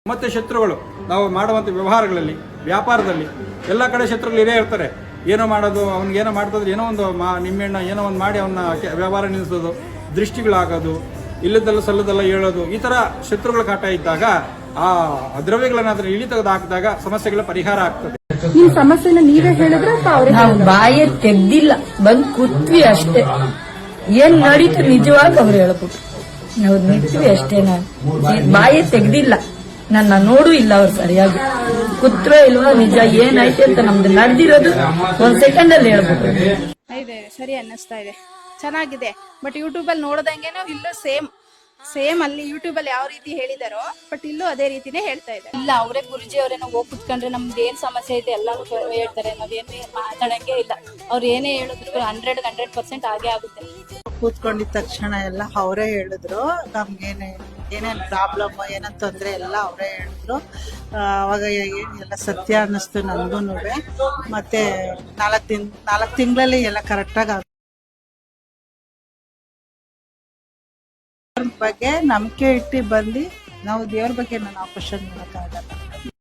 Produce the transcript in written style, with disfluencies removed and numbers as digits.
ಮತ್ತೆ ಶತ್ರುಗಳು ನಾವು ಮಾಡುವಂಥ ವ್ಯವಹಾರಗಳಲ್ಲಿ ವ್ಯಾಪಾರದಲ್ಲಿ ಎಲ್ಲ ಕಡೆ ಶತ್ರುಗಳು ಇರೇ ಇರ್ತಾರೆ. ಏನೋ ಮಾಡೋದು, ಅವ್ನಿಗೇನೋ ಮಾಡ್ತಿದ್ರೆ ಏನೋ ಒಂದು ನಿಮ್ಮೆಣ್ಣ ಏನೋ ಒಂದು ಮಾಡಿ ಅವನ್ನ ವ್ಯವಹಾರ ನಿಲ್ಲಿಸೋದು, ದೃಷ್ಟಿಗಳಾಗೋದು, ಇಲ್ಲದಲ್ಲ ಸಲ್ಲದಲ್ಲ ಹೇಳೋದು, ಈ ಥರ ಶತ್ರುಗಳ ಕಾಟ ಇದ್ದಾಗ ಆ ದ್ರವ್ಯಗಳನ್ನಾದ್ರೂ ಇಳಿ ತೆಗೆದು ಹಾಕಿದಾಗ ಸಮಸ್ಯೆಗಳ ಪರಿಹಾರ ಆಗ್ತದೆ. ನಿಮ್ ಸಮಸ್ಯೆನ ನೀವೇ ಹೇಳಿದ್ರೆ ನಾವು ಬಾಯೇ ತೆಗ್ದಿಲ್ಲ, ಬಂದ್ ಕೂತ್ವಿ ಅಷ್ಟೇ. ಏನ್ ನಡೀತು ನಿಜವಾಗಿ ಅವ್ರು ಹೇಳ್ಬಿಟ್ಟು ನಾವು ನಿಂತ್ವಿ ಅಷ್ಟೇ. ನಾನು ಬಾಯೇ ತೆಗ್ದಿಲ್ಲ, ನನ್ನ ನೋಡು ಇಲ್ಲ ಅವ್ರು ಸರಿಯಾಗಿ ಕೂತ್ರೋ ಇಲ್ವೋ, ನಿಜ ಏನಾಯ್ತು ಅಂತ ನಮ್ದು ನಡೆದಿರೋದು ಒಂದ್ ಸೆಕೆಂಡ್ ಅಲ್ಲಿ ಹೇಳ್ಬಿಟ್ಟು ಇದೆ. ಸರಿ ಅನ್ನಿಸ್ತಾ ಇದೆ, ಚೆನ್ನಾಗಿದೆ. ಬಟ್ ಯೂಟ್ಯೂಬ್ ಅಲ್ಲಿ ನೋಡ್ದಂಗೆನೋ ಇಲ್ಲೂ ಸೇಮ್ ಅಲ್ಲಿ ಯೂಟ್ಯೂಬ್ ಅಲ್ಲಿ ಯಾವ ರೀತಿ ಹೇಳಿದಾರೋ ಬಟ್ ಇಲ್ಲೂ ಅದೇ ರೀತಿನೇ ಹೇಳ್ತಾ ಇದ್ದಾರೆ. ಇಲ್ಲ, ಅವರೇ ಗುರುಜಿ ಅವರೇನೋ ಹೋಗಿ ಕುತ್ಕೊಂಡ್ರೆ ನಮ್ದು ಏನ್ ಸಮಸ್ಯೆ ಐತೆ ಎಲ್ಲಾನು ಹೇಳ್ತಾರೆ. ನಾವೇನು ಮಾತಾಡಂಗೆ ಇಲ್ಲ, ಅವ್ರು ಏನೇ ಹೇಳಿದ್ರು 100% ಆಗೇ ಆಗುತ್ತೆ. ಕೂತ್ಕೊಂಡಿದ ತಕ್ಷಣ ಎಲ್ಲ ಅವರೇ ಹೇಳಿದ್ರು, ನಮ್ಗೇನೆ ಏನೇನ್ ಪ್ರಾಬ್ಲಮ್ ಏನಂತ ತೊಂದ್ರೆ ಎಲ್ಲ ಅವರೇ ಹೇಳಿದ್ರು. ಅವಾಗ ಎಲ್ಲ ಸತ್ಯ ಅನ್ನಿಸ್ತು ನನ್ಗೂನು. ಮತ್ತೆ 4 ತಿಂಗಳಲ್ಲಿ ಎಲ್ಲ ಕರೆಕ್ಟಾಗಿ ಬಗ್ಗೆ ನಂಬಿಕೆ ಇಟ್ಟು ಬಂದು ನಾವು ದೇವ್ರ ಬಗ್ಗೆ ನಾನು ಕ್ವಶನ್ ಮಾಡೋಕ್ಕಾಗಲ್ಲ.